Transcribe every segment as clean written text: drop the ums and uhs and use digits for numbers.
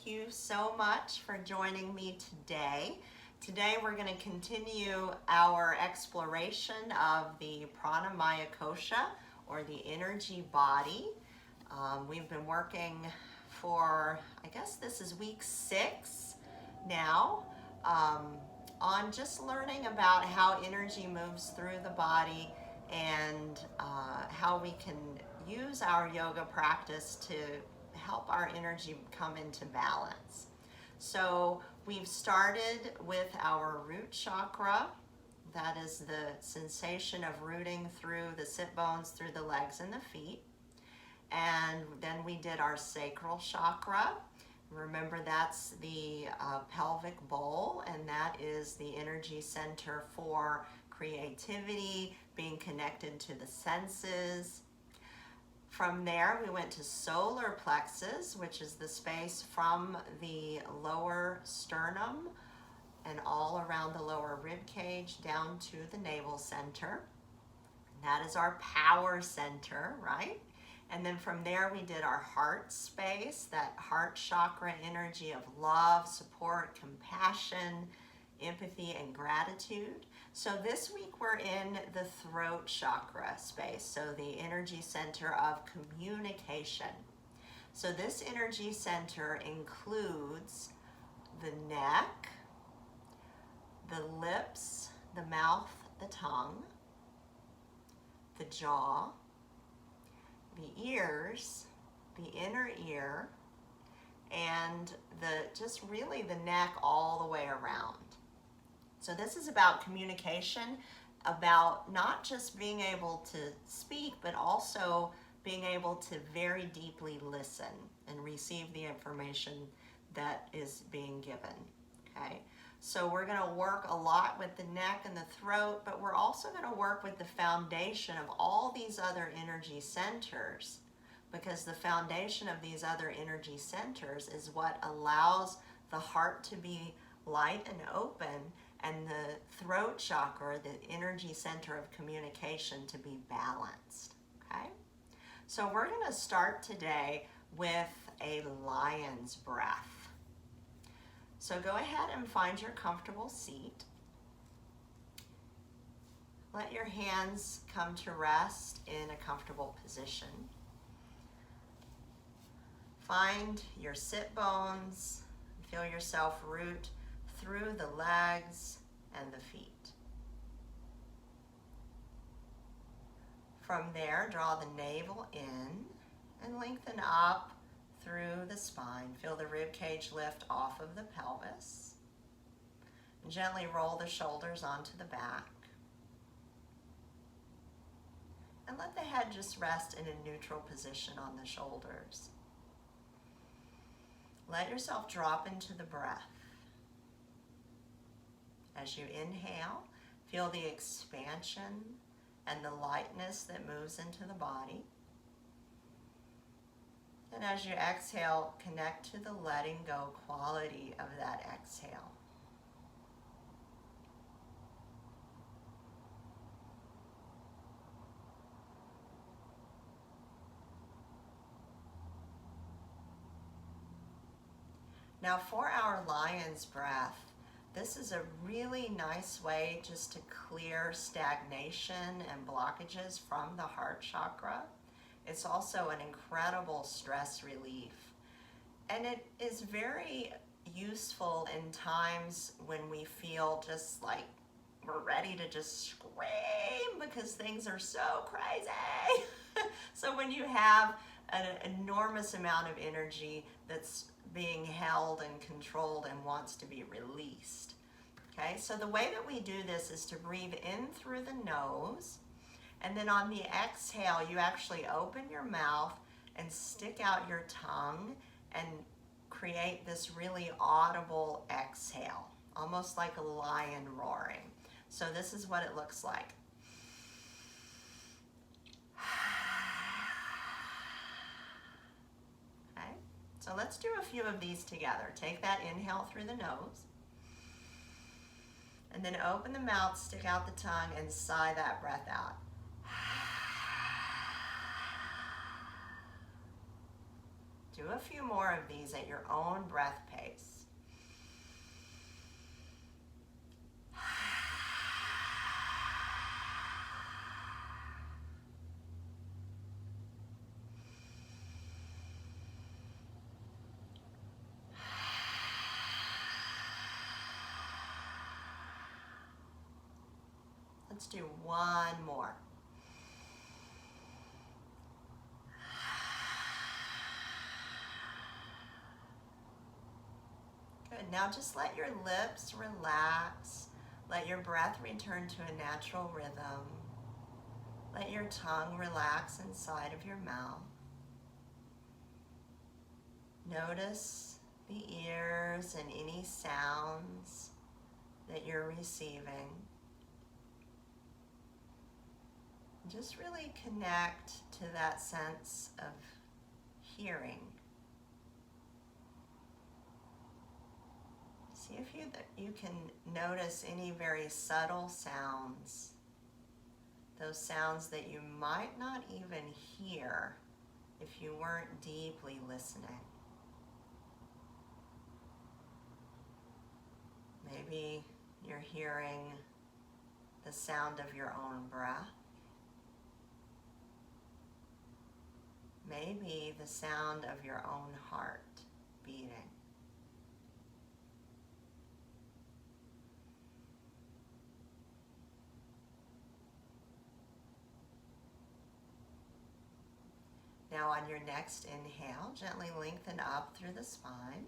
you so much for joining me today. Today we're going to continue our exploration of the Pranamaya Kosha, or the energy body. We've been working for, I guess this is week 6 now, on just learning about how energy moves through the body and how we can use our yoga practice to help our energy come into balance. So we've started with our root chakra. That is the sensation of rooting through the sit bones, through the legs and the feet. And then we did our sacral chakra. Remember, that's the pelvic bowl, and that is the energy center for creativity, being connected to the senses. From there, we went to solar plexus, which is the space from the lower sternum and all around the lower rib cage down to the navel center. That is our power center, right? And then from there, we did our heart space, that heart chakra energy of love, support, compassion, empathy, and gratitude. So this week we're in the throat chakra space, so the energy center of communication. So this energy center includes the neck, the lips, the mouth, the tongue, the jaw, the ears, the inner ear, and just really the neck all the way around. So this is about communication, about not just being able to speak, but also being able to very deeply listen and receive the information that is being given, okay? So we're gonna work a lot with the neck and the throat, but we're also gonna work with the foundation of all these other energy centers, because the foundation of these other energy centers is what allows the heart to be light and open, and the throat chakra, the energy center of communication, to be balanced, okay? So we're gonna start today with a lion's breath. So go ahead and find your comfortable seat. Let your hands come to rest in a comfortable position. Find your sit bones. Feel yourself root through the legs and the feet. From there, draw the navel in and lengthen up through the spine. Feel the rib cage lift off of the pelvis. And gently roll the shoulders onto the back. And let the head just rest in a neutral position on the shoulders. Let yourself drop into the breath. As you inhale, feel the expansion and the lightness that moves into the body. And as you exhale, connect to the letting go quality of that exhale. Now for our lion's breath, this is a really nice way just to clear stagnation and blockages from the heart chakra. It's also an incredible stress relief. And it is very useful in times when we feel just like we're ready to just scream because things are so crazy. So when you have an enormous amount of energy that's being held and controlled and wants to be released. Okay, so the way that we do this is to breathe in through the nose, and then on the exhale, you actually open your mouth and stick out your tongue and create this really audible exhale, almost like a lion roaring. So this is what it looks like. So let's do a few of these together. Take that inhale through the nose. And then open the mouth, stick out the tongue, and sigh that breath out. Do a few more of these at your own breath pace. Let's do one more. Good. Now just let your lips relax. Let your breath return to a natural rhythm. Let your tongue relax inside of your mouth. Notice the ears and any sounds that you're receiving. Just really connect to that sense of hearing. See if you can notice any very subtle sounds, those sounds that you might not even hear if you weren't deeply listening. Maybe you're hearing the sound of your own breath. Maybe the sound of your own heart beating. Now on your next inhale, gently lengthen up through the spine.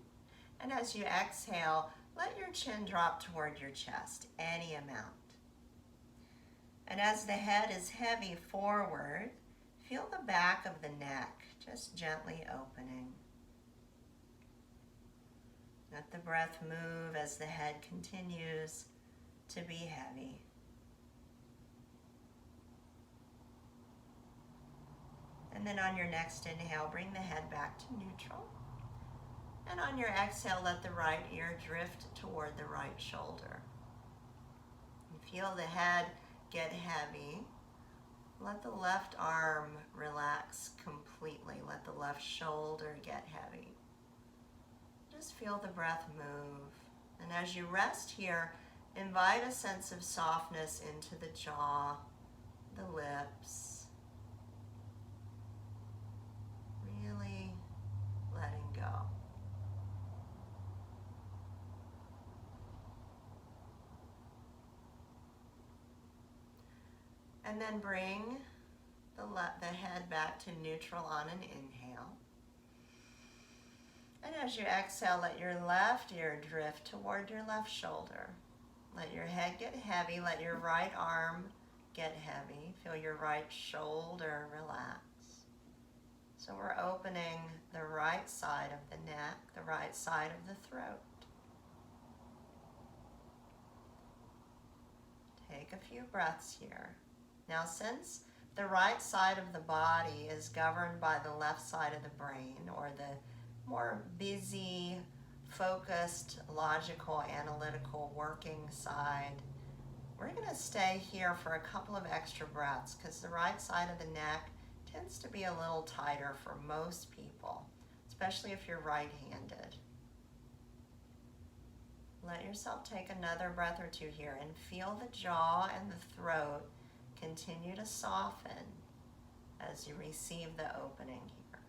And as you exhale, let your chin drop toward your chest, any amount. And as the head is heavy forward, feel the back of the neck just gently opening. Let the breath move as the head continues to be heavy. And then on your next inhale, bring the head back to neutral. And on your exhale, let the right ear drift toward the right shoulder. You feel the head get heavy. Let the left arm relax completely. Let the left shoulder get heavy. Just feel the breath move. And as you rest here, invite a sense of softness into the jaw, the lips. Really letting go. And then bring the head back to neutral on an inhale. And as you exhale, let your left ear drift toward your left shoulder. Let your head get heavy. Let your right arm get heavy. Feel your right shoulder relax. So we're opening the right side of the neck, the right side of the throat. Take a few breaths here. Now, since the right side of the body is governed by the left side of the brain, or the more busy, focused, logical, analytical working side, we're going to stay here for a couple of extra breaths because the right side of the neck tends to be a little tighter for most people, especially if you're right-handed. Let yourself take another breath or two here and feel the jaw and the throat continue to soften as you receive the opening here.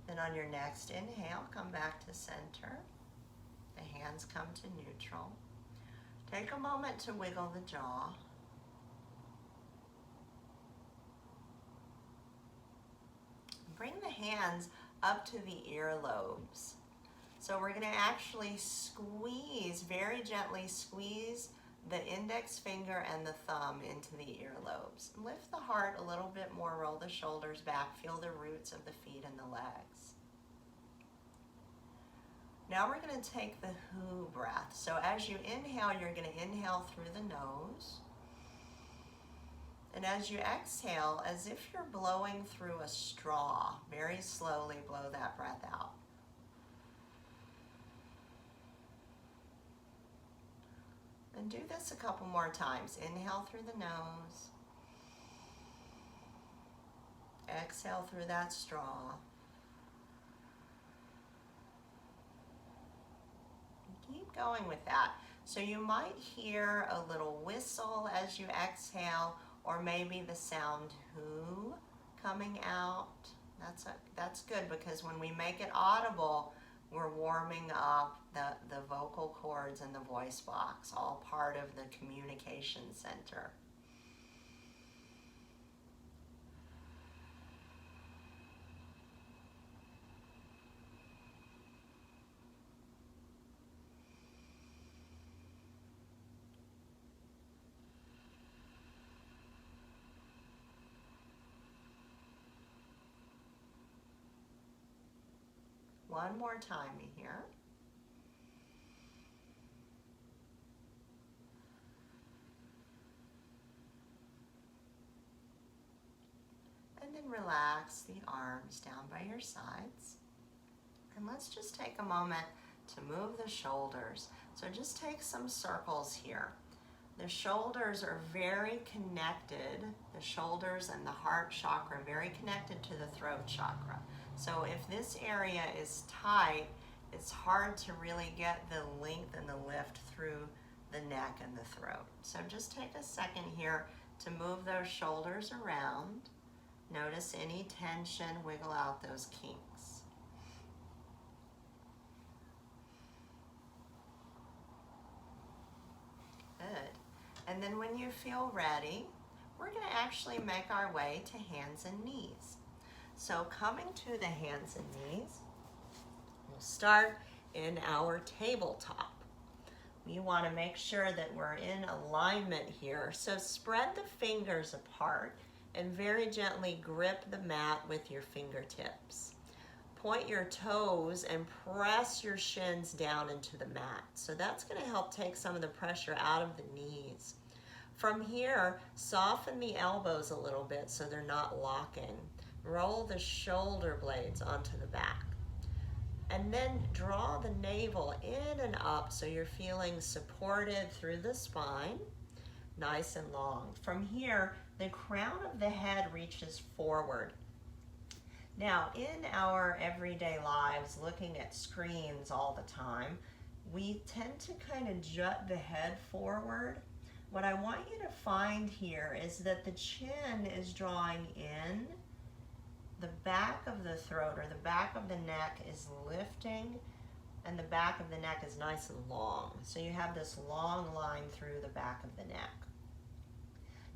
Then on your next inhale, come back to center. The hands come to neutral. Take a moment to wiggle the jaw. Bring the hands up to the earlobes. So we're going to actually squeeze, very gently squeeze the index finger and the thumb into the earlobes. Lift the heart a little bit more, roll the shoulders back, feel the roots of the feet and the legs. Now we're going to take the who breath. So as you inhale, you're going to inhale through the nose. And as you exhale, as if you're blowing through a straw, very slowly blow that breath out. And do this a couple more times. Inhale through the nose. Exhale through that straw. Keep going with that. So you might hear a little whistle as you exhale, or maybe the sound whoo coming out. That's good, because when we make it audible, we're warming up the vocal cords and the voice box, all part of the communication center. One more time here. And then relax the arms down by your sides. And let's just take a moment to move the shoulders. So just take some circles here. The shoulders are very connected. The shoulders and the heart chakra are very connected to the throat chakra. So if this area is tight, it's hard to really get the length and the lift through the neck and the throat. So just take a second here to move those shoulders around. Notice any tension, wiggle out those kinks. Good. And then when you feel ready, we're going to actually make our way to hands and knees. So coming to the hands and knees, we'll start in our tabletop. We want to make sure that we're in alignment here. So spread the fingers apart and very gently grip the mat with your fingertips. Point your toes and press your shins down into the mat. So that's going to help take some of the pressure out of the knees. From here, soften the elbows a little bit so they're not locking. Roll the shoulder blades onto the back. And then draw the navel in and up so you're feeling supported through the spine, nice and long. From here, the crown of the head reaches forward. Now, in our everyday lives, looking at screens all the time, we tend to kind of jut the head forward. What I want you to find here is that the chin is drawing in, the back of the throat or the back of the neck is lifting, and the back of the neck is nice and long. So you have this long line through the back of the neck.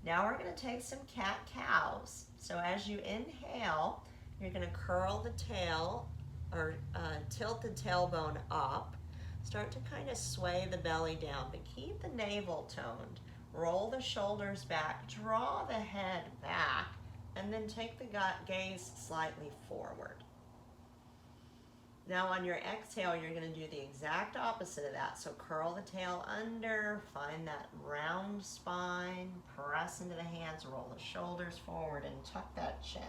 Now we're going to take some cat-cows. So as you inhale, you're going to curl the tail or tilt the tailbone up. Start to kind of sway the belly down, but keep the navel toned. Roll the shoulders back, draw the head back, and then take the gaze slightly forward. Now on your exhale, you're going to do the exact opposite of that. So curl the tail under, find that round spine, press into the hands, roll the shoulders forward, and tuck that chin.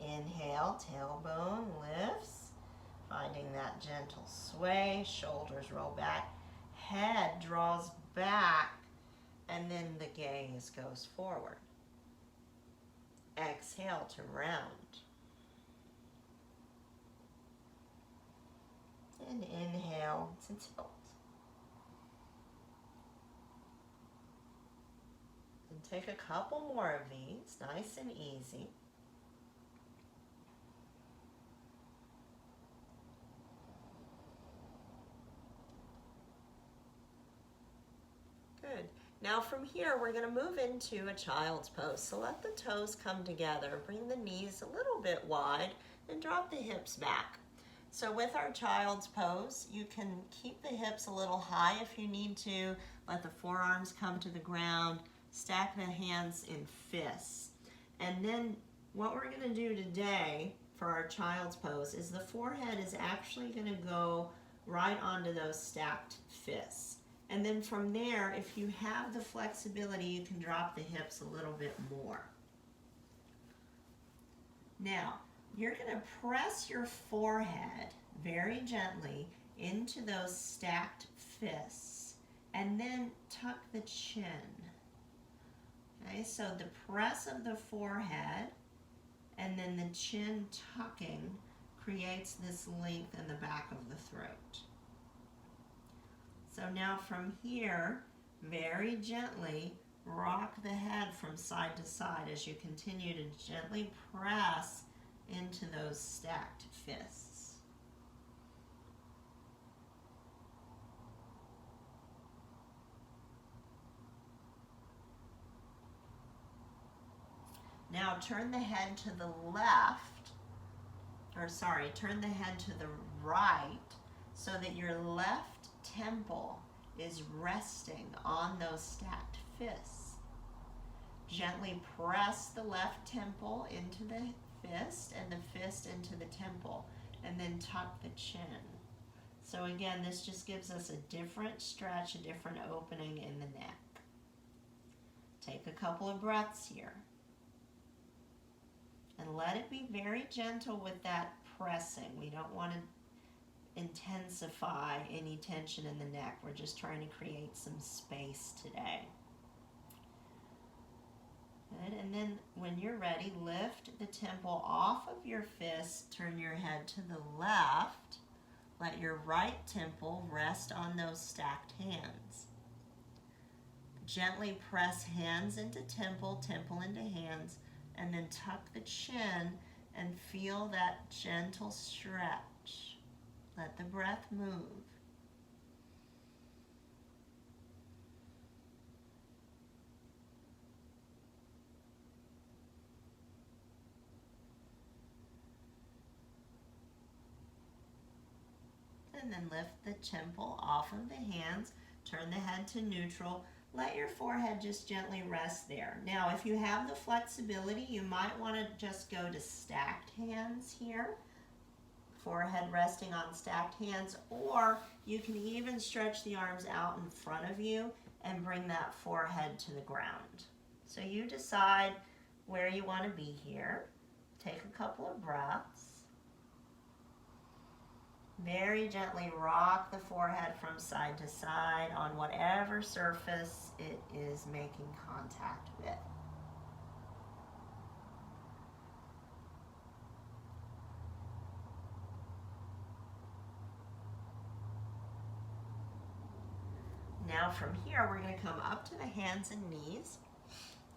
Inhale, tailbone lifts, finding that gentle sway, shoulders roll back, head draws back, and then the gaze goes forward. Exhale to round. And inhale to tilt. And take a couple more of these, nice and easy. Good. Now from here, we're going to move into a child's pose. So let the toes come together, bring the knees a little bit wide, and drop the hips back. So with our child's pose, you can keep the hips a little high if you need to, let the forearms come to the ground, stack the hands in fists. And then what we're going to do today for our child's pose is the forehead is actually going to go right onto those stacked fists. And then from there, if you have the flexibility, you can drop the hips a little bit more. Now, you're going to press your forehead very gently into those stacked fists. and then tuck the chin. Okay, so the press of the forehead and then the chin tucking creates this length in the back of the throat. So now from here, very gently rock the head from side to side as you continue to gently press into those stacked fists. Now turn the head to the left, turn the head to the right so that your left temple is resting on those stacked fists. Gently press the left temple into the fist and the fist into the temple, and then tuck the chin. So again, this just gives us a different stretch, a different opening in the neck. Take a couple of breaths here. And let it be very gentle with that pressing. We don't want to intensify any tension in the neck. We're just trying to create some space today. Good. And then when you're ready, lift the temple off of your fist, turn your head to the left. Let your right temple rest on those stacked hands. Gently press hands into temple, temple into hands, and then tuck the chin and feel that gentle stretch. Let the breath move. And then lift the temple off of the hands, turn the head to neutral. Let your forehead just gently rest there. Now, if you have the flexibility, you might want to just go to stacked hands here. Forehead resting on stacked hands, or you can even stretch the arms out in front of you and bring that forehead to the ground. So you decide where you want to be here. Take a couple of breaths. Very gently rock the forehead from side to side on whatever surface it is making contact with. Now from here, we're going to come up to the hands and knees,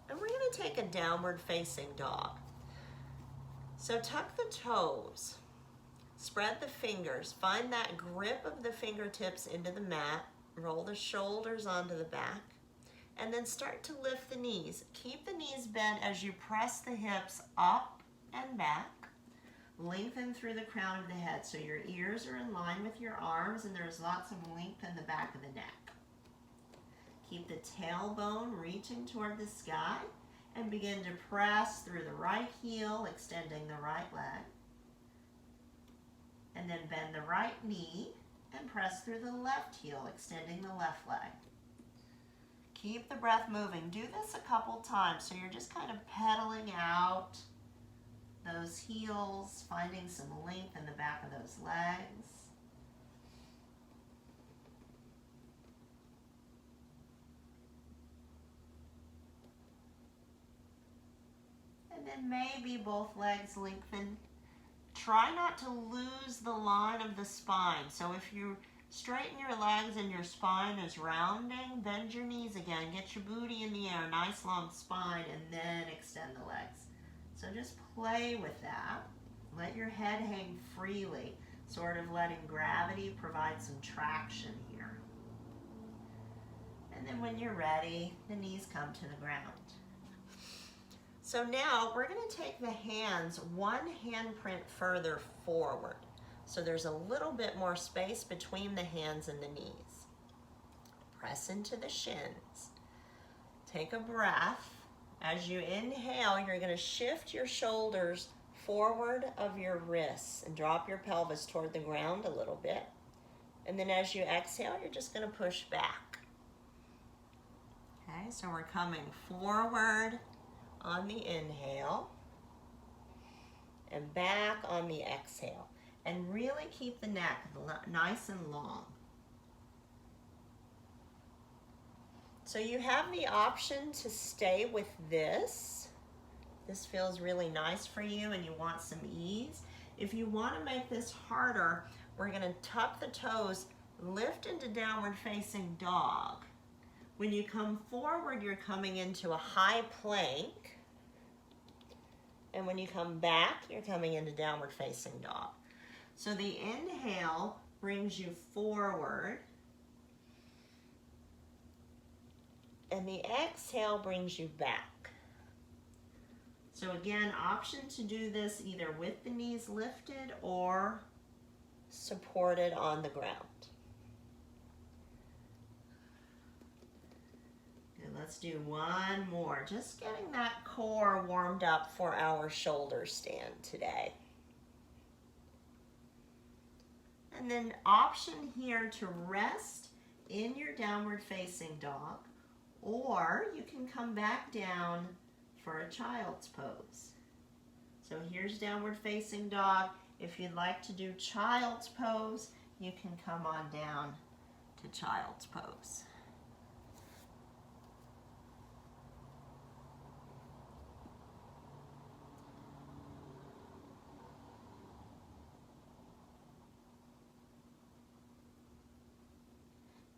and we're going to take a downward facing dog. So tuck the toes. Spread the fingers. Find that grip of the fingertips into the mat. Roll the shoulders onto the back. And then start to lift the knees. Keep the knees bent as you press the hips up and back. Lengthen through the crown of the head so your ears are in line with your arms and there's lots of length in the back of the neck. Keep the tailbone reaching toward the sky and begin to press through the right heel, extending the right leg. And then bend the right knee and press through the left heel, extending the left leg. Keep the breath moving. Do this a couple times so you're just kind of pedaling out those heels, finding some length in the back of those legs. And then maybe both legs lengthen. Try not to lose the line of the spine. So if you straighten your legs and your spine is rounding, bend your knees again. Get your booty in the air, nice long spine, and then extend the legs. So just play with that. Let your head hang freely, sort of letting gravity provide some traction here. And then when you're ready, the knees come to the ground. So now we're going to take the hands one handprint further forward. So there's a little bit more space between the hands and the knees. Press into the shins. Take a breath. As you inhale, you're going to shift your shoulders forward of your wrists and drop your pelvis toward the ground a little bit. And then as you exhale, you're just going to push back. Okay, so we're coming forward on the inhale and back on the exhale. And really keep the neck nice and long. So you have the option to stay with this. This feels really nice for you and you want some ease. If you want to make this harder, we're going to tuck the toes, lift into downward facing dog. When you come forward, you're coming into a high plank. And when you come back, you're coming into downward facing dog. So the inhale brings you forward. And the exhale brings you back. So again, option to do this either with the knees lifted or supported on the ground. Good, let's do one more. Just getting that core warmed up for our shoulder stand today. And then option here to rest in your downward facing dog, or you can come back down for a child's pose. So here's downward facing dog. If you'd like to do child's pose, you can come on down to child's pose.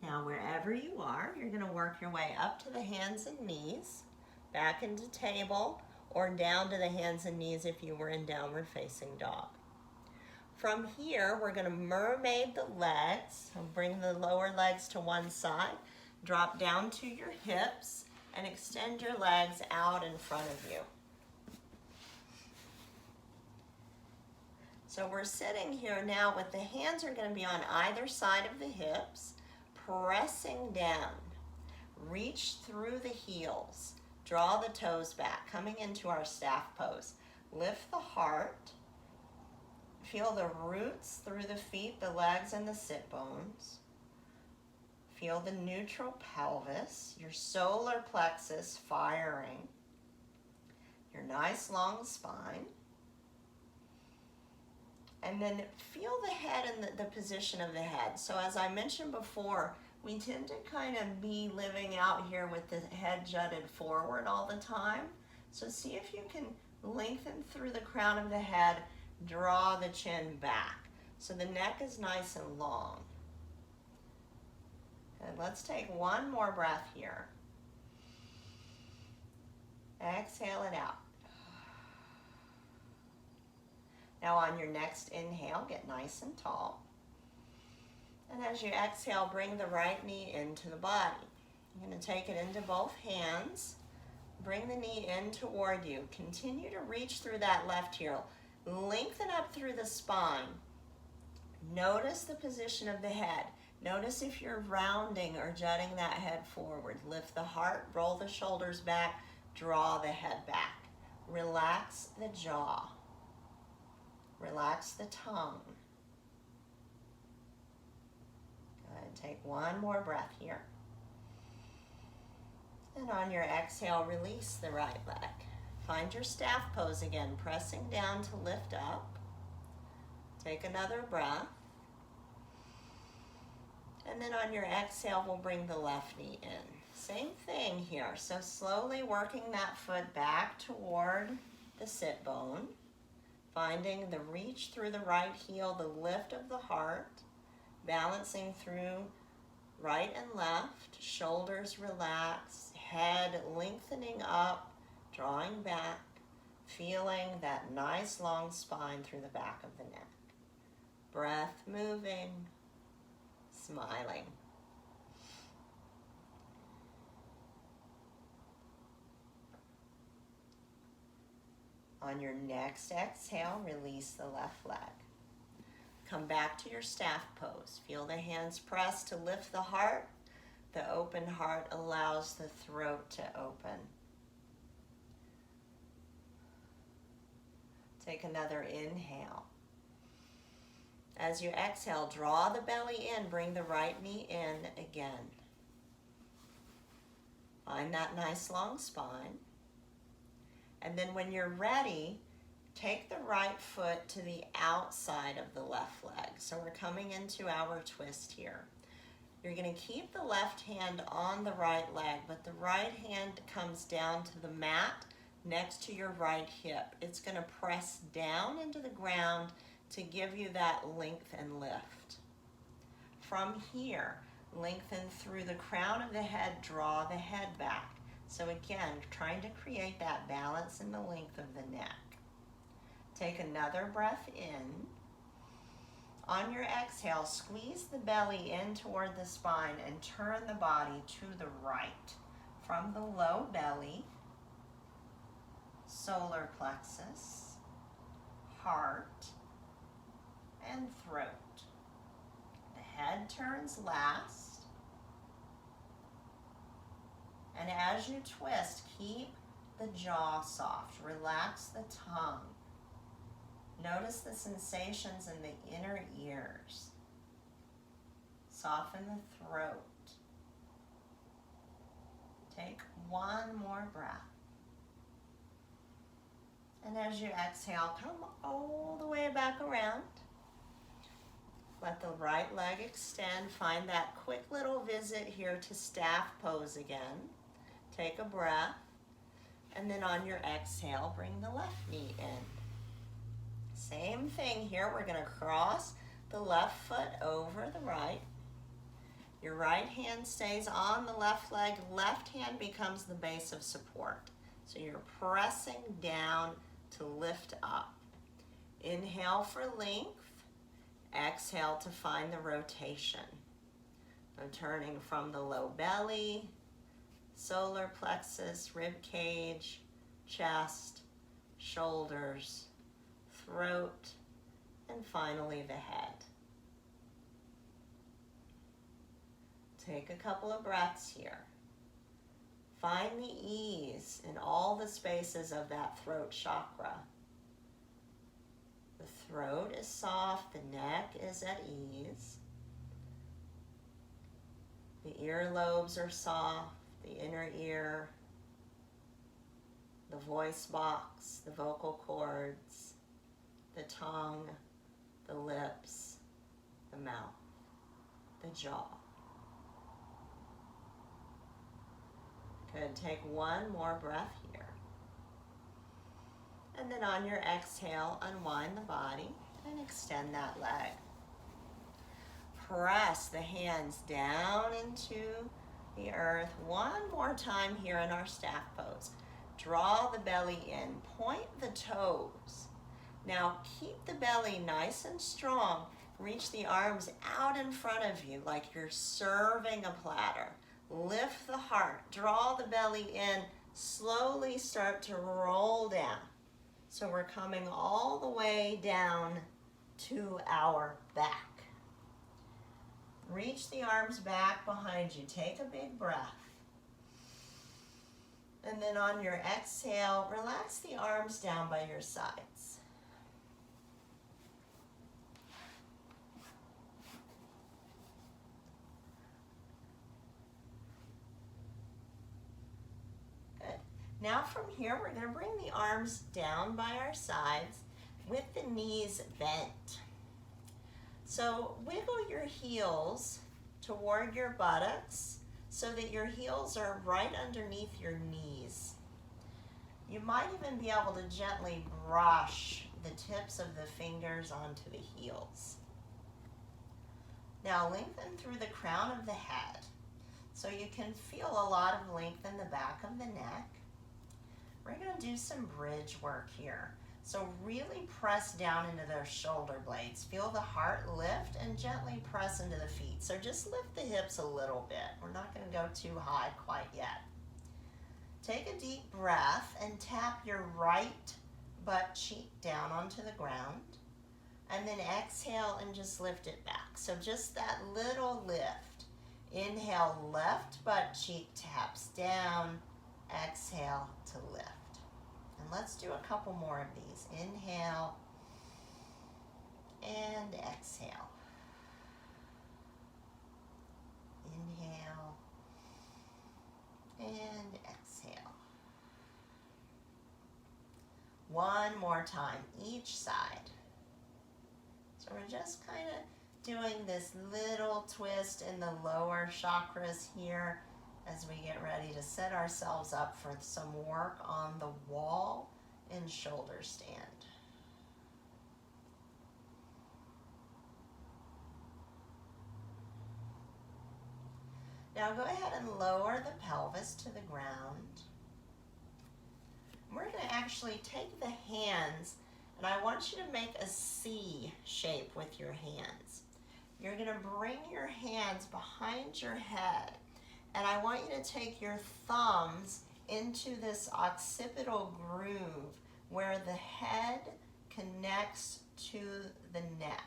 Now wherever you are, you're going to work your way up to the hands and knees, back into table, or down to the hands and knees if you were in downward facing dog. From here, we're going to mermaid the legs. So bring the lower legs to one side, drop down to your hips, and extend your legs out in front of you. So we're sitting here now with the hands are going to be on either side of the hips, pressing down. Reach through the heels. Draw the toes back, coming into our staff pose. Lift the heart. Feel the roots through the feet, the legs, and the sit bones. Feel the neutral pelvis, your solar plexus firing, your nice long spine. And then feel the head and the position of the head. So as I mentioned before, we tend to kind of be living out here with the head jutted forward all the time. So see if you can lengthen through the crown of the head, draw the chin back. So the neck is nice and long. And let's take one more breath here. Exhale it out. Now on your next inhale, get nice and tall. And as you exhale, bring the right knee into the body. You're going to take it into both hands. Bring the knee in toward you. Continue to reach through that left heel. Lengthen up through the spine. Notice the position of the head. Notice if you're rounding or jutting that head forward. Lift the heart, roll the shoulders back, draw the head back. Relax the jaw. Relax the tongue. Good. Take one more breath here. And on your exhale, release the right leg. Find your staff pose again, pressing down to lift up. Take another breath. And then on your exhale, we'll bring the left knee in. Same thing here. So slowly working that foot back toward the sit bone. Finding the reach through the right heel, the lift of the heart. Balancing through right and left. Shoulders relaxed. Head lengthening up. Drawing back. Feeling that nice long spine through the back of the neck. Breath moving. Smiling. On your next exhale, release the left leg. Come back to your staff pose. Feel the hands press to lift the heart. The open heart allows the throat to open. Take another inhale. As you exhale, draw the belly in, bring the right knee in again. Find that nice long spine. And then when you're ready, take the right foot to the outside of the left leg. So we're coming into our twist here. You're going to keep the left hand on the right leg, but the right hand comes down to the mat next to your right hip. It's going to press down into the ground to give you that length and lift. From here, lengthen through the crown of the head, draw the head back. So again, trying to create that balance in the length of the neck. Take another breath in. On your exhale, squeeze the belly in toward the spine and turn the body to the right. From the low belly, solar plexus, heart, and throat. The head turns last. And as you twist, keep the jaw soft. Relax the tongue. Notice the sensations in the inner ears. Soften the throat. Take one more breath. And as you exhale, come all the way back around. Let the right leg extend. Find that quick little visit here to staff pose again. Take a breath. And then on your exhale, bring the left knee in. Same thing here. We're going to cross the left foot over the right. Your right hand stays on the left leg. Left hand becomes the base of support. So you're pressing down to lift up. Inhale for length. Exhale to find the rotation. I'm turning from the low belly, solar plexus, rib cage, chest, shoulders, throat, and finally the head. Take a couple of breaths here. Find the ease in all the spaces of that throat chakra. The throat is soft, the neck is at ease. The earlobes are soft, the inner ear, the voice box, the vocal cords, the tongue, the lips, the mouth, the jaw. Good, take one more breath here. And then on your exhale, unwind the body and extend that leg. Press the hands down into the earth. One more time here in our staff pose. Draw the belly in, point the toes. Now keep the belly nice and strong. Reach the arms out in front of you like you're serving a platter. Lift the heart, draw the belly in, slowly start to roll down. So we're coming all the way down to our back. Reach the arms back behind you. Take a big breath. And then on your exhale, relax the arms down by your sides. Now from here, we're going to bring the arms down by our sides with the knees bent. So wiggle your heels toward your buttocks so that your heels are right underneath your knees. You might even be able to gently brush the tips of the fingers onto the heels. Now lengthen through the crown of the head so you can feel a lot of length in the back of the neck. We're going to do some bridge work here. So really press down into those shoulder blades. Feel the heart lift and gently press into the feet. So just lift the hips a little bit. We're not going to go too high quite yet. Take a deep breath and tap your right butt cheek down onto the ground. And then exhale and just lift it back. So just that little lift. Inhale, left butt cheek taps down. Exhale to lift. And let's do a couple more of these. Inhale and exhale. Inhale and exhale. One more time, each side. So we're just kind of doing this little twist in the lower chakras here as we get ready to set ourselves up for some work on the wall in shoulder stand. Now go ahead and lower the pelvis to the ground. We're going to actually take the hands, and I want you to make a C shape with your hands. You're going to bring your hands behind your head, and I want you to take your thumbs into this occipital groove where the head connects to the neck.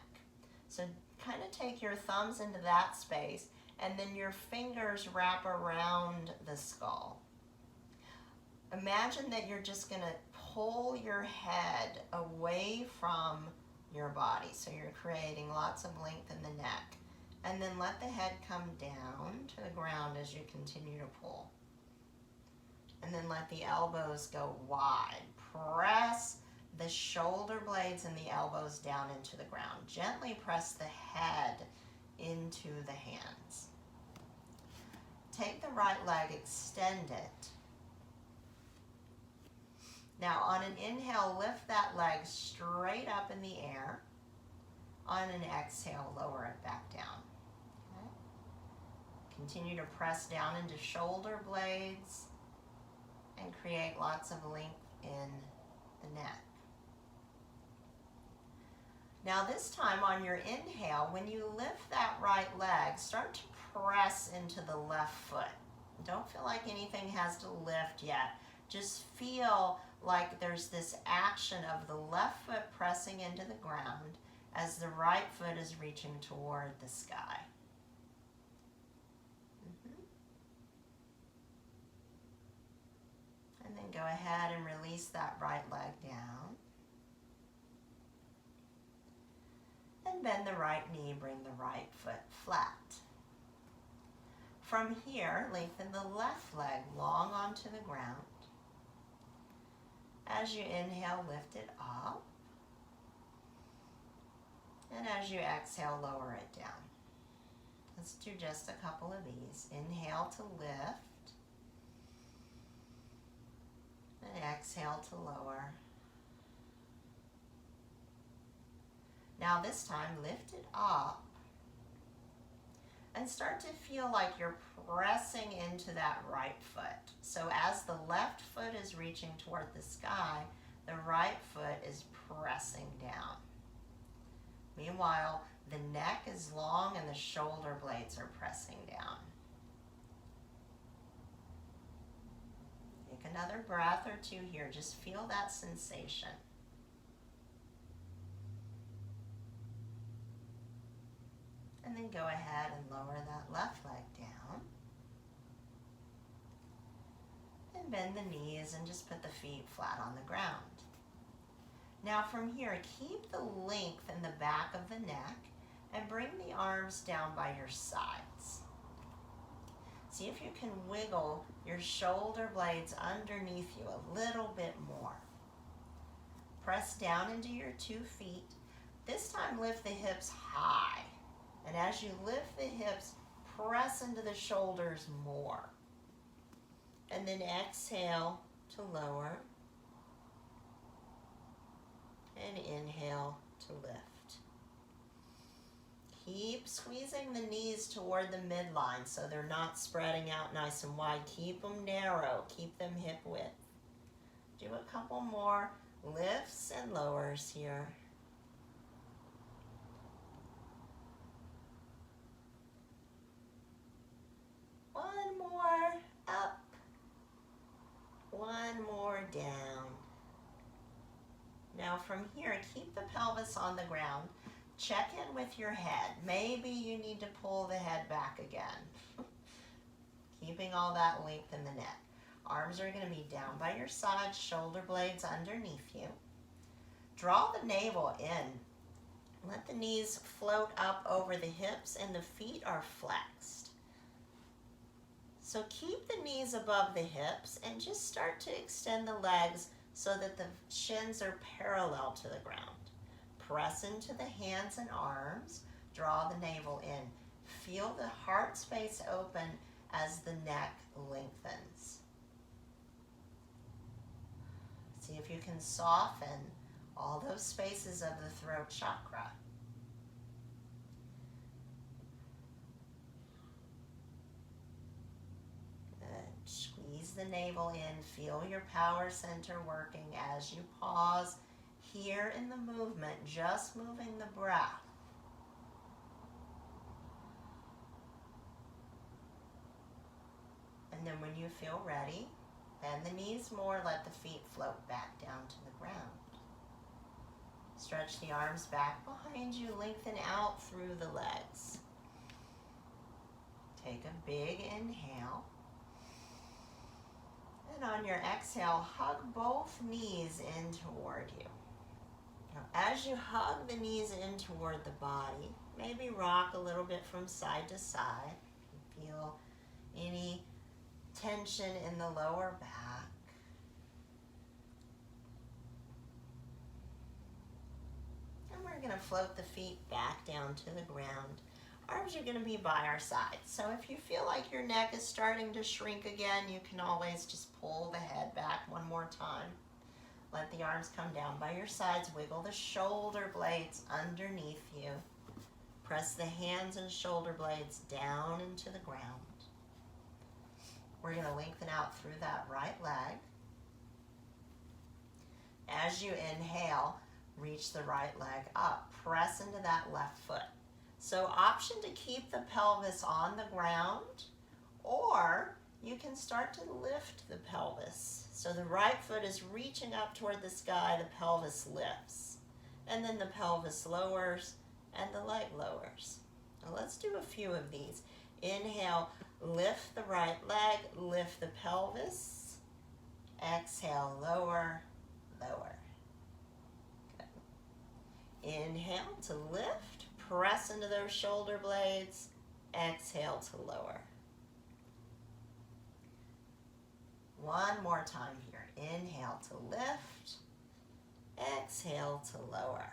So kind of take your thumbs into that space, and then your fingers wrap around the skull. Imagine that you're just going to pull your head away from your body. So you're creating lots of length in the neck. And then let the head come down to the ground as you continue to pull. And then let the elbows go wide. Press the shoulder blades and the elbows down into the ground. Gently press the head into the hands. Take the right leg, extend it. Now on an inhale, lift that leg straight up in the air. On an exhale, lower it back down. Okay. Continue to press down into shoulder blades and create lots of length in the neck. Now this time on your inhale, when you lift that right leg, start to press into the left foot. Don't feel like anything has to lift yet. Just feel like there's this action of the left foot pressing into the ground as the right foot is reaching toward the sky. And then go ahead and release that right leg down. And bend the right knee, bring the right foot flat. From here, lengthen the left leg long onto the ground. As you inhale, lift it up. And as you exhale, lower it down. Let's do just a couple of these. Inhale to lift. And exhale to lower. Now this time, lift it up. And start to feel like you're pressing into that right foot. So as the left foot is reaching toward the sky, the right foot is pressing down. Meanwhile, the neck is long and the shoulder blades are pressing down. Take another breath or two here. Just feel that sensation. And then go ahead and lower that left leg down. And bend the knees and just put the feet flat on the ground. Now from here, keep the length in the back of the neck and bring the arms down by your sides. See if you can wiggle your shoulder blades underneath you a little bit more. Press down into your 2 feet. This time lift the hips high. And as you lift the hips, press into the shoulders more. And then exhale to lower. And inhale to lift. Keep squeezing the knees toward the midline so they're not spreading out nice and wide. Keep them narrow. Keep them hip width. Do a couple more lifts and lowers here. One more up. One more down. Now from here, keep the pelvis on the ground. Check in with your head. Maybe you need to pull the head back again. Keeping all that length in the neck. Arms are going to be down by your sides, shoulder blades underneath you. Draw the navel in. Let the knees float up over the hips and the feet are flexed. So keep the knees above the hips and just start to extend the legs so that the shins are parallel to the ground. Press into the hands and arms. draw the navel in. Feel the heart space open as the neck lengthens. See if you can soften all those spaces of the throat chakra. Good. Squeeze the navel in. Feel your power center working as you pause here in the movement, just moving the breath. And then when you feel ready, bend the knees more, let the feet float back down to the ground. Stretch the arms back behind you, lengthen out through the legs. Take a big inhale. And on your exhale, hug both knees in toward you. Now, as you hug the knees in toward the body, maybe rock a little bit from side to side. Feel any tension in the lower back. And we're going to float the feet back down to the ground. Arms are going to be by our sides. So if you feel like your neck is starting to shrink again, you can always just pull the head back one more time. Let the arms come down by your sides. Wiggle the shoulder blades underneath you. Press the hands and shoulder blades down into the ground. We're going to lengthen out through that right leg. As you inhale, reach the right leg up. Press into that left foot. So option to keep the pelvis on the ground, or you can start to lift the pelvis. So the right foot is reaching up toward the sky, the pelvis lifts. And then the pelvis lowers and the leg lowers. Now let's do a few of these. Inhale, lift the right leg, lift the pelvis. Exhale, lower, lower. Good. Inhale to lift, press into those shoulder blades. Exhale to lower. One more time here. Inhale to lift, exhale to lower.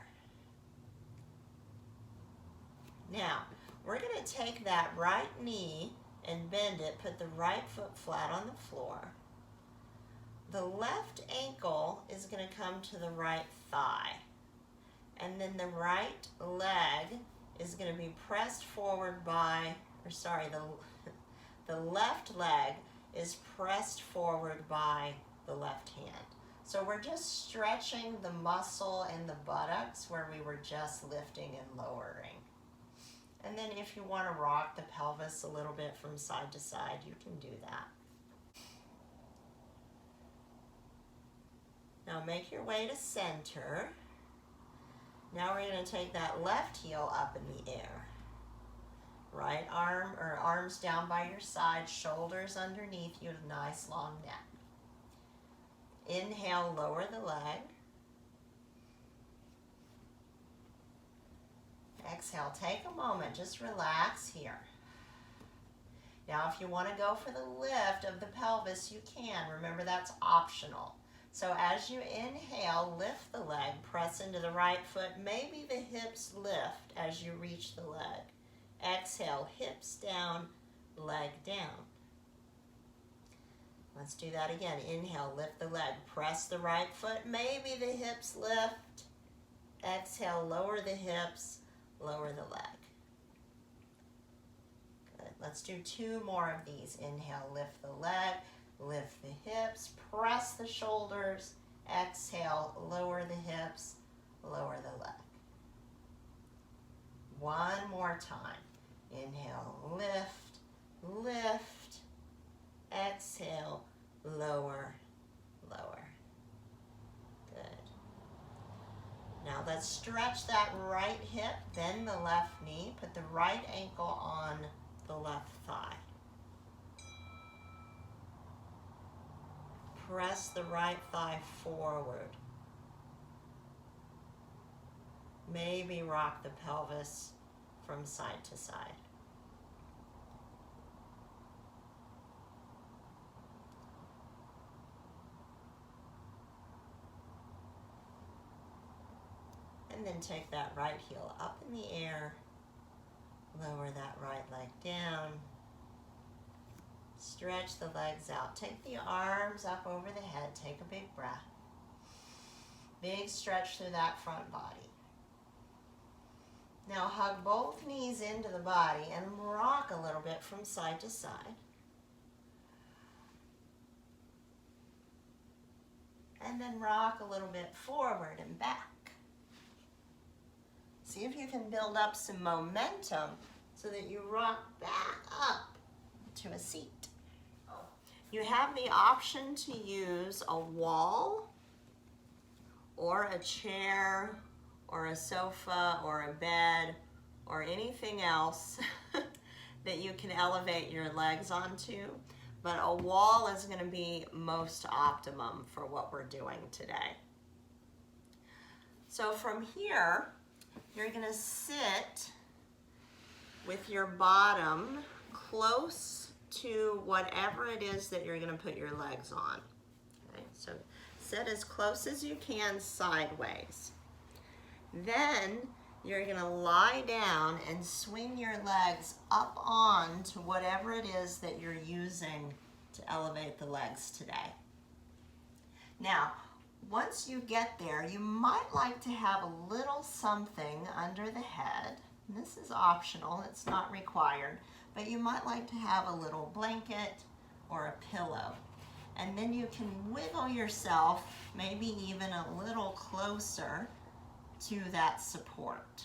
Now, we're going to take that right knee and bend it, put the right foot flat on the floor. The left ankle is going to come to the right thigh. And then the right leg is going to be pressed forward by, the left leg is pressed forward by the left hand. So we're just stretching the muscle in the buttocks where we were just lifting and lowering. And then if you want to rock the pelvis a little bit from side to side, you can do that. Now make your way to center. Now we're going to take that left heel up in the air. Right arm or arms down by your side, shoulders underneath you, nice long neck. Inhale, lower the leg. Exhale, take a moment, just relax here. Now if you want to go for the lift of the pelvis, you can. Remember, that's optional. So as you inhale, lift the leg, press into the right foot. Maybe the hips lift as you reach the leg. Exhale, hips down, leg down. Let's do that again. Inhale, lift the leg, press the right foot. Maybe the hips lift. Exhale, lower the hips, lower the leg. Good. Let's do two more of these. Inhale, lift the leg, lift the hips, press the shoulders. Exhale, lower the hips, lower the leg. One more time. Inhale, lift, lift. Exhale, lower, lower. Good. Now let's stretch that right hip, bend the left knee, put the right ankle on the left thigh. Press the right thigh forward. Maybe rock the pelvis from side to side. And then take that right heel up in the air Lower that right leg down. Stretch the legs out. Take the arms up over the head. Take a big breath. Big stretch through that front body. Now hug both knees into the body and rock a little bit from side to side. And then rock a little bit forward and back. See if you can build up some momentum so that you rock back up to a seat. You have the option to use a wall or a chair or a sofa or a bed or anything else that you can elevate your legs onto, but a wall is going to be most optimum for what we're doing today. So from here, you're going to sit with your bottom close to whatever it is that you're going to put your legs on. Okay, so sit as close as you can sideways. Then you're going to lie down and swing your legs up on to whatever it is that you're using to elevate the legs today. Now, once you get there, you might like to have a little something under the head. And this is optional, it's not required, but you might like to have a little blanket or a pillow. And then you can wiggle yourself maybe even a little closer to that support.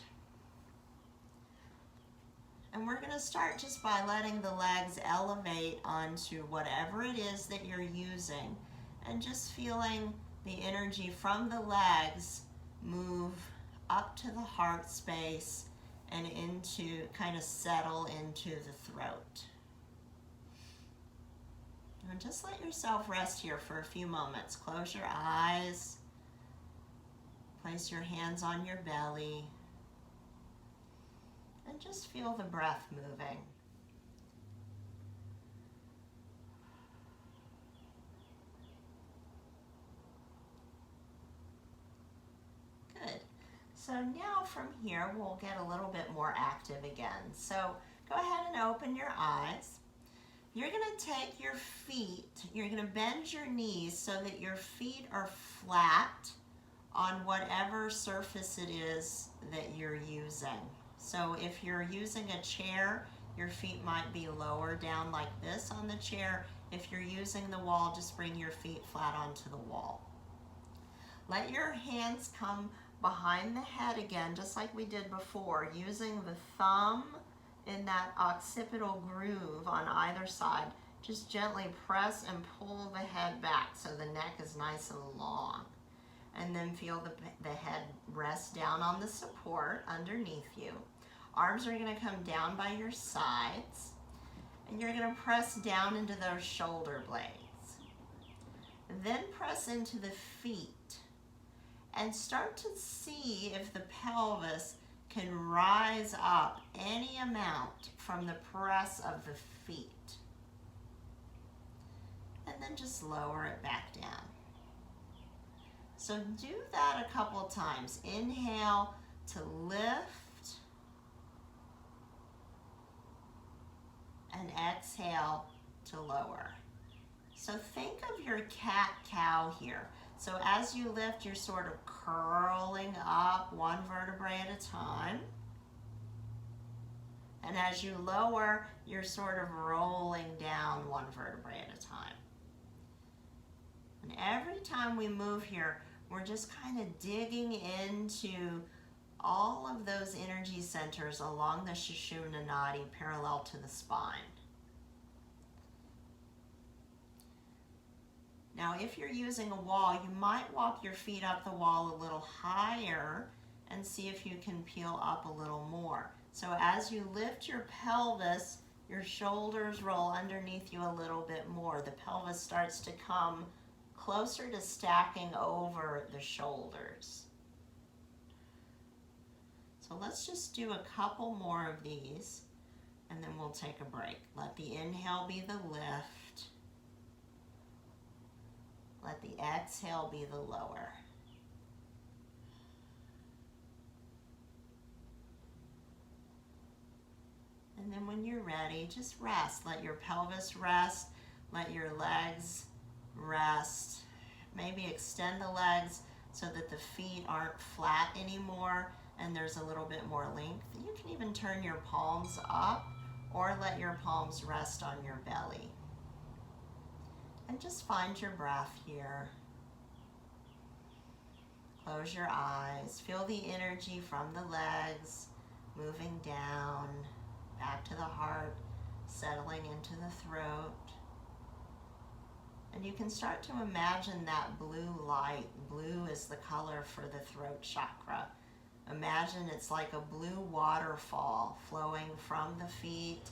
And we're going to start just by letting the legs elevate onto whatever it is that you're using and just feeling the energy from the legs move up to the heart space and into, kind of settle into the throat. And just let yourself rest here for a few moments. Close your eyes. Place your hands on your belly. And just feel the breath moving. Good. So now from here, we'll get a little bit more active again. So go ahead and open your eyes. You're going to take your feet, you're going to bend your knees so that your feet are flat on whatever surface it is that you're using. So if you're using a chair, your feet might be lower down like this on the chair. If you're using the wall, just bring your feet flat onto the wall. Let your hands come behind the head again, just like we did before, using the thumb in that occipital groove on either side. Just gently press and pull the head back so the neck is nice and long. And then feel the head rest down on the support underneath you. Arms are going to come down by your sides. And you're going to press down into those shoulder blades. Then press into the feet. And start to see if the pelvis can rise up any amount from the press of the feet. And then just lower it back down. So do that a couple times. Inhale to lift and exhale to lower. So think of your cat-cow here. So as you lift, you're sort of curling up one vertebrae at a time. And as you lower, you're sort of rolling down one vertebrae at a time. And every time we move here, we're just kind of digging into all of those energy centers along the Sushumna Nadi parallel to the spine. Now, if you're using a wall, you might walk your feet up the wall a little higher and see if you can peel up a little more. So as you lift your pelvis, your shoulders roll underneath you a little bit more. The pelvis starts to come closer to stacking over the shoulders. So let's just do a couple more of these and then we'll take a break. Let the inhale be the lift. Let the exhale be the lower. And then when you're ready, just rest. Let your pelvis rest. Let your legs rest. Maybe extend the legs so that the feet aren't flat anymore and there's a little bit more length. You can even turn your palms up or let your palms rest on your belly. And just find your breath here. Close your eyes. Feel the energy from the legs moving down, back to the heart, settling into the throat. And you can start to imagine that blue light. Blue is the color for the throat chakra. Imagine it's like a blue waterfall flowing from the feet,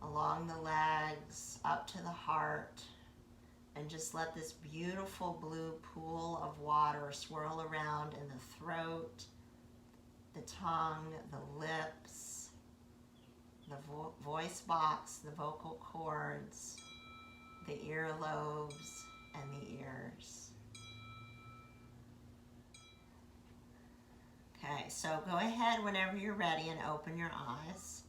along the legs, up to the heart. And just let this beautiful blue pool of water swirl around in the throat, the tongue, the lips, the voice box, the vocal cords, the earlobes, and the ears. Okay, so go ahead whenever you're ready and open your eyes.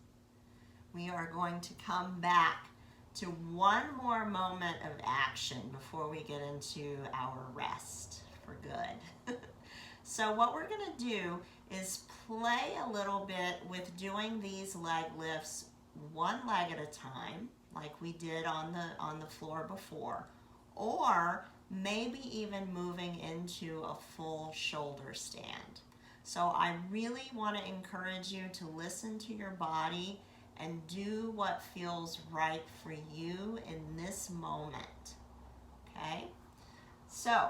We are going to come back to one more moment of action before we get into our rest for good. So what we're going to do is play a little bit with doing these leg lifts one leg at a time, like we did on the floor before, or maybe even moving into a full shoulder stand. So I really want to encourage you to listen to your body and do what feels right for you in this moment. Okay? So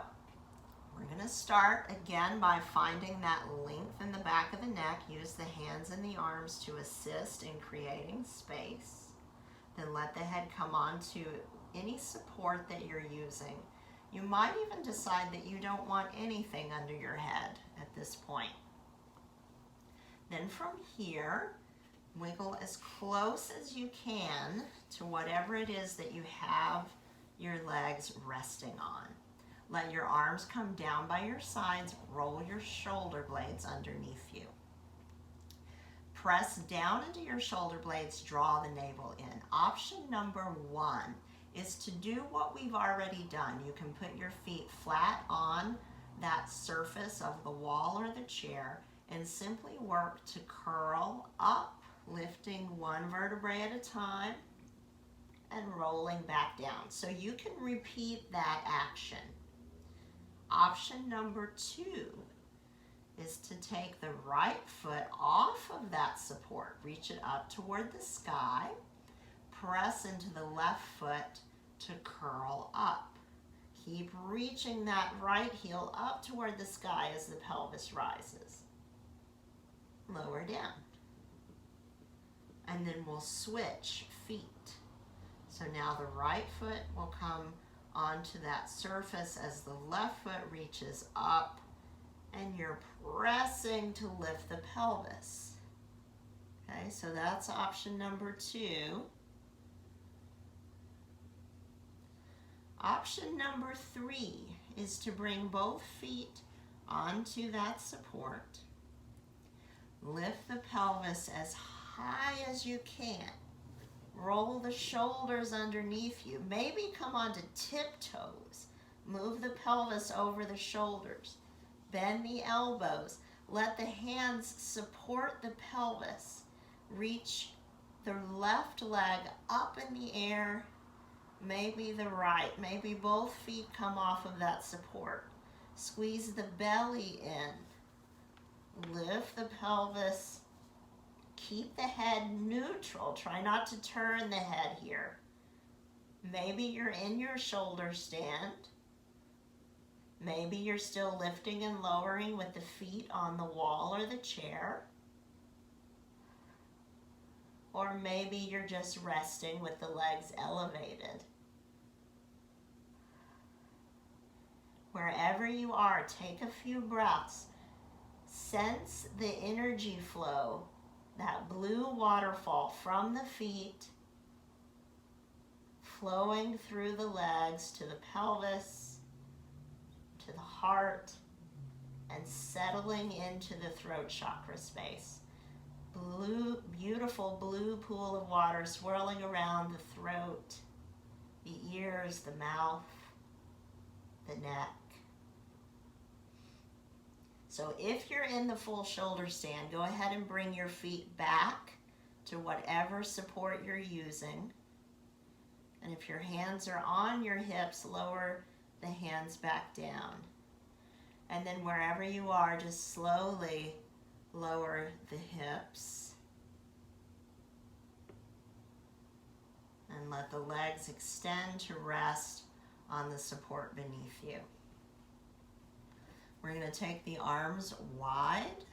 we're going to start again by finding that length in the back of the neck. Use the hands and the arms to assist in creating space. Then let the head come onto any support that you're using. You might even decide that you don't want anything under your head at this point. Then from here, wiggle as close as you can to whatever it is that you have your legs resting on. Let your arms come down by your sides. Roll your shoulder blades underneath you. Press down into your shoulder blades. Draw the navel in. Option number 1 is to do what we've already done. You can put your feet flat on that surface of the wall or the chair and simply work to curl up, lifting one vertebrae at a time and rolling back down. So you can repeat that action. Option number 2 is to take the right foot off of that support. Reach it up toward the sky. Press into the left foot to curl up. Keep reaching that right heel up toward the sky as the pelvis rises. Lower down. And then we'll switch feet. So now the right foot will come onto that surface as the left foot reaches up, and you're pressing to lift the pelvis. Okay, so that's option number 2. Option number 3 is to bring both feet onto that support. Lift the pelvis as high as you can. Roll the shoulders underneath you. Maybe come onto tiptoes. Move the pelvis over the shoulders. Bend the elbows. Let the hands support the pelvis. Reach the left leg up in the air, maybe the right. Maybe both feet come off of that support. Squeeze the belly in. Lift the pelvis. Keep the head neutral. Try not to turn the head here. Maybe you're in your shoulder stand. Maybe you're still lifting and lowering with the feet on the wall or the chair. Or maybe you're just resting with the legs elevated. Wherever you are, take a few breaths. Sense the energy flow, that blue waterfall from the feet, flowing through the legs to the pelvis, to the heart, and settling into the throat chakra space. blue, beautiful blue pool of water swirling around the throat, the ears, the mouth, the neck. So if you're in the full shoulder stand, go ahead and bring your feet back to whatever support you're using. And if your hands are on your hips, lower the hands back down. And then wherever you are, just slowly lower the hips. And let the legs extend to rest on the support beneath you. We're going to take the arms wide.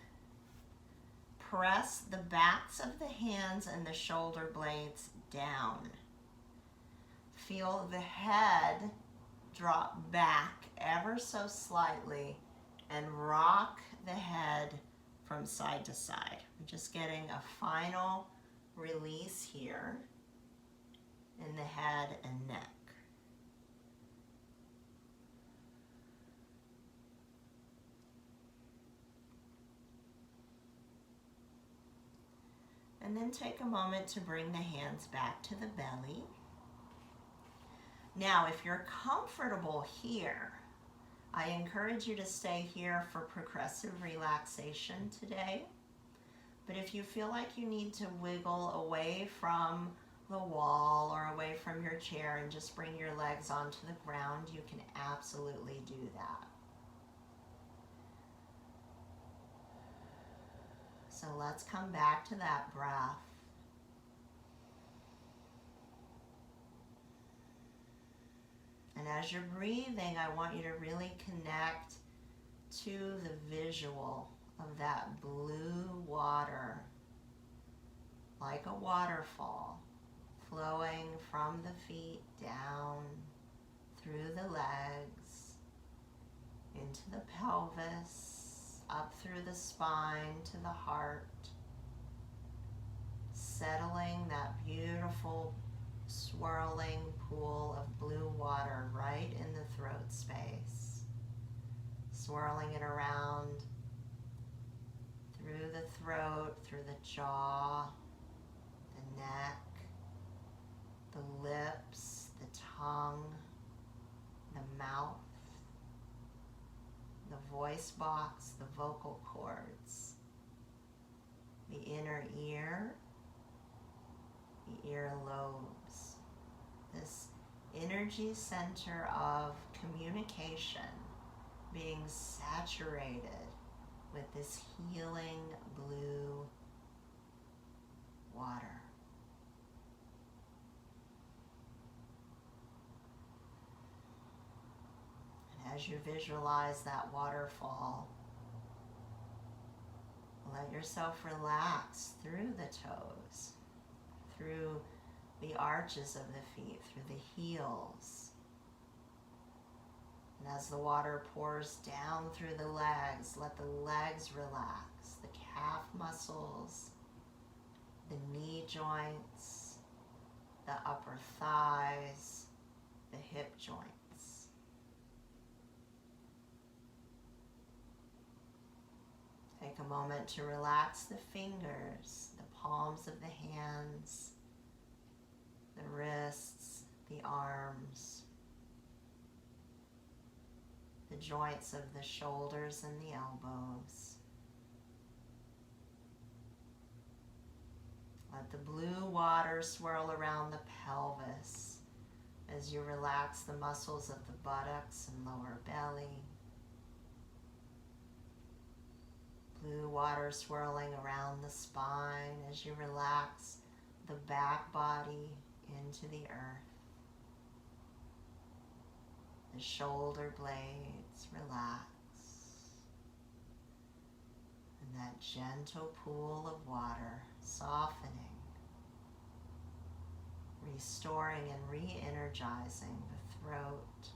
Press the backs of the hands and the shoulder blades down. Feel the head drop back ever so slightly and rock the head from side to side. We're just getting a final release here in the head and neck. And then take a moment to bring the hands back to the belly. Now, if you're comfortable here, I encourage you to stay here for progressive relaxation today. But if you feel like you need to wiggle away from the wall or away from your chair and just bring your legs onto the ground, you can absolutely do that. So let's come back to that breath. And as you're breathing, I want you to really connect to the visual of that blue water, like a waterfall, flowing from the feet down through the legs, into the pelvis, up through the spine to the heart, settling that beautiful swirling pool of blue water right in the throat space, swirling it around through the throat, through the jaw, the neck, the lips, the tongue, the mouth, the voice box, the vocal cords, the inner ear, the earlobes, this energy center of communication being saturated with this healing blue water. As you visualize that waterfall, let yourself relax through the toes, through the arches of the feet, through the heels. And as the water pours down through the legs, let the legs relax, the calf muscles, the knee joints, the upper thighs, the hip joints. Take a moment to relax the fingers, the palms of the hands, the wrists, the arms, the joints of the shoulders and the elbows. Let the blue water swirl around the pelvis as you relax the muscles of the buttocks and lower belly. Blue water swirling around the spine as you relax the back body into the earth. The shoulder blades relax. And that gentle pool of water softening, restoring and re-energizing the throat,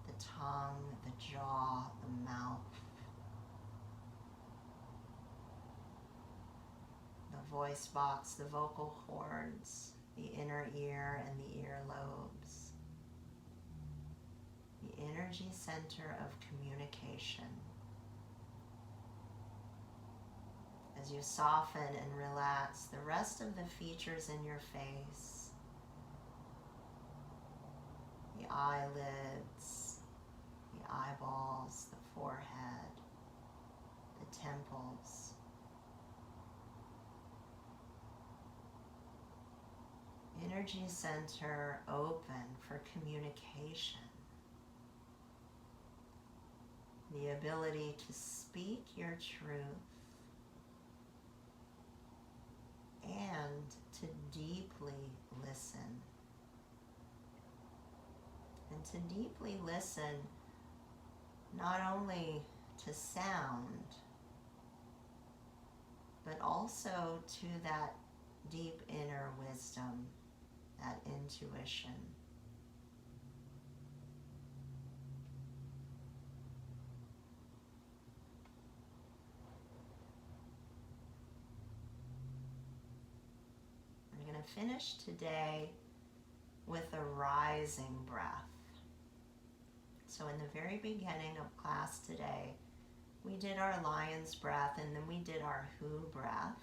the tongue, the jaw, the mouth, the voice box, the vocal cords, the inner ear and the earlobes, the energy center of communication. as you soften and relax the rest of the features in your face, the eyelids, the eyeballs, the forehead, the temples. Energy center open for communication. The ability to speak your truth and to deeply listen. And to deeply listen not only to sound, but also to that deep inner wisdom, that intuition. We're going to finish today with a rising breath. So in the very beginning of class today, we did our lion's breath and then we did our who breath,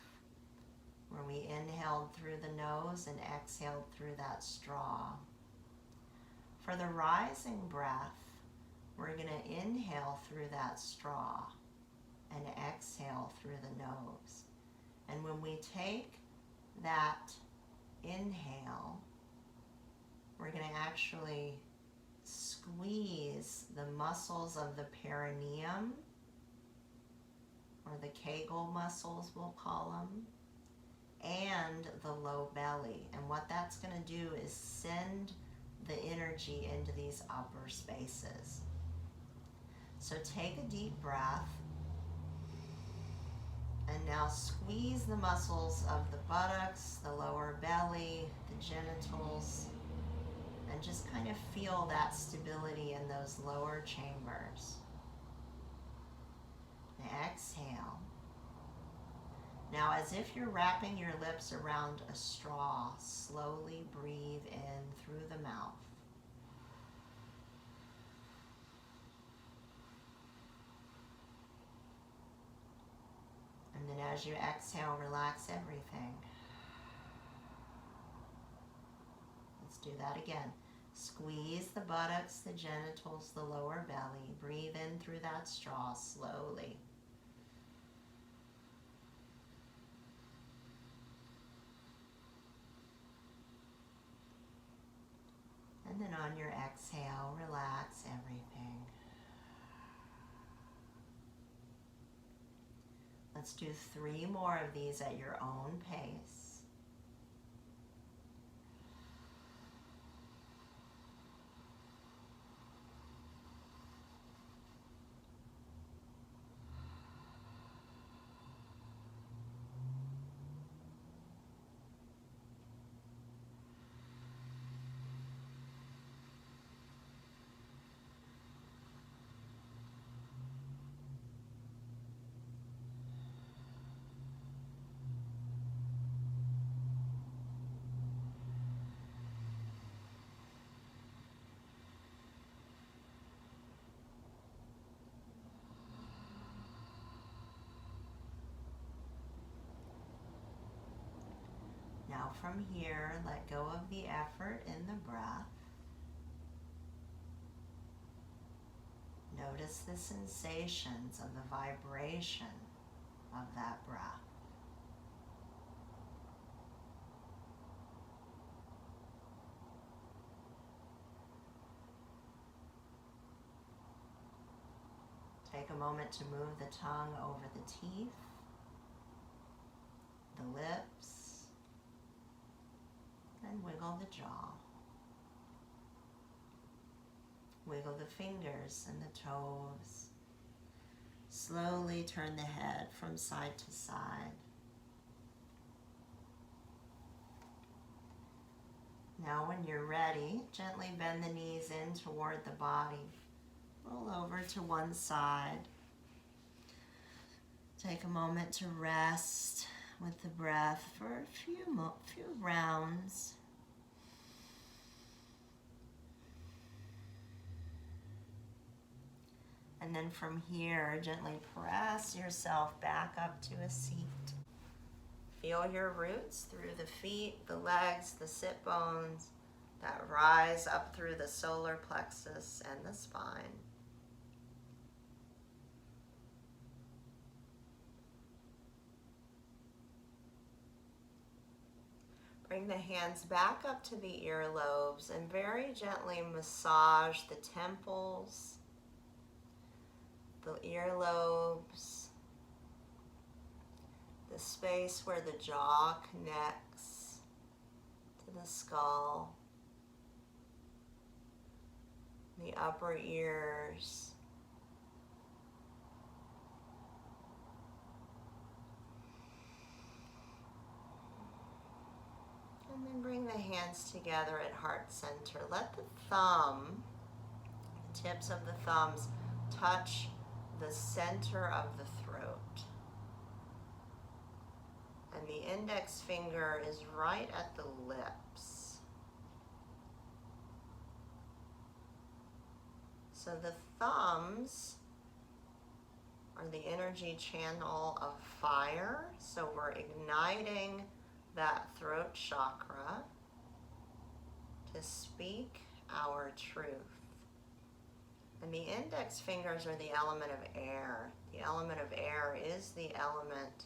where we inhaled through the nose and exhaled through that straw. For the rising breath, we're going to inhale through that straw and exhale through the nose. And when we take that inhale, we're going to actually squeeze the muscles of the perineum, or the Kegel muscles we'll call them, and the low belly. And what that's going to do is send the energy into these upper spaces. So take a deep breath and now squeeze the muscles of the buttocks, the lower belly, the genitals, and just kind of feel that stability in those lower chambers. And exhale. Now, as if you're wrapping your lips around a straw, slowly breathe in through the mouth. And then as you exhale, relax everything. Let's do that again. Squeeze the buttocks, the genitals, the lower belly. Breathe in through that straw slowly. And then on your exhale, relax everything. Let's do 3 more of these at your own pace. Now from here, let go of the effort in the breath. Notice the sensations of the vibration of that breath. Take a moment to move the tongue over the teeth, the lips, and wiggle the jaw. Wiggle the fingers and the toes. Slowly turn the head from side to side. Now when you're ready, gently bend the knees in toward the body. Roll over to one side. Take a moment to rest with the breath for a few rounds. And then from here, gently press yourself back up to a seat. Feel your roots through the feet, the legs, the sit bones that rise up through the solar plexus and the spine. Bring the hands back up to the earlobes and very gently massage the temples, the earlobes, the space where the jaw connects to the skull, the upper ears, and then bring the hands together at heart center. Let the tips of the thumbs touch the center of the throat. And the index finger is right at the lips. So the thumbs are the energy channel of fire. So we're igniting that throat chakra to speak our truth. And the index fingers are the element of air. The element of air is the element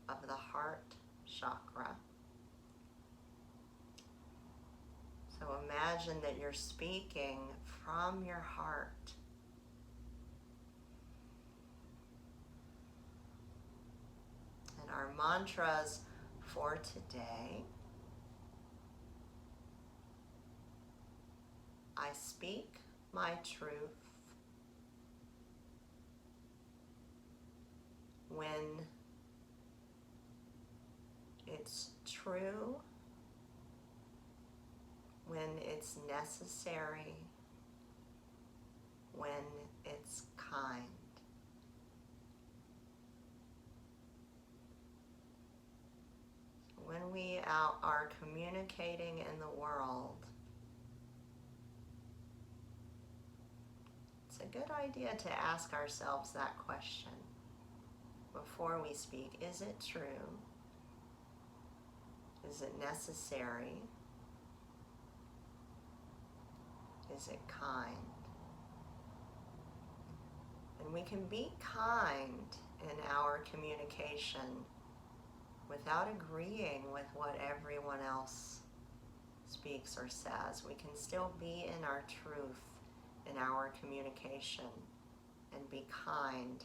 of the heart chakra. So imagine that you're speaking from your heart. And our mantras for today: I speak my truth when it's true, when it's necessary, when it's kind. When we are communicating in the world, it's a good idea to ask ourselves that question before we speak. Is it true? Is it necessary? Is it kind? And we can be kind in our communication without agreeing with what everyone else speaks or says. We can still be in our truth in our communication and be kind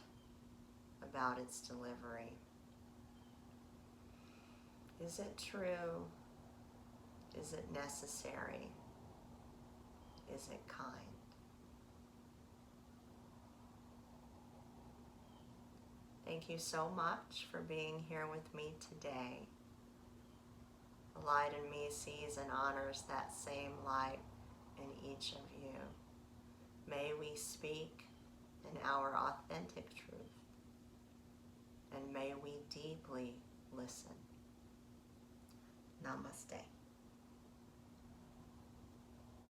about its delivery. Is it true? Is it necessary? Is it kind? Thank you so much for being here with me today. The light in me sees and honors that same light in each of you. May we speak in our authentic truth, and may we deeply listen. Namaste.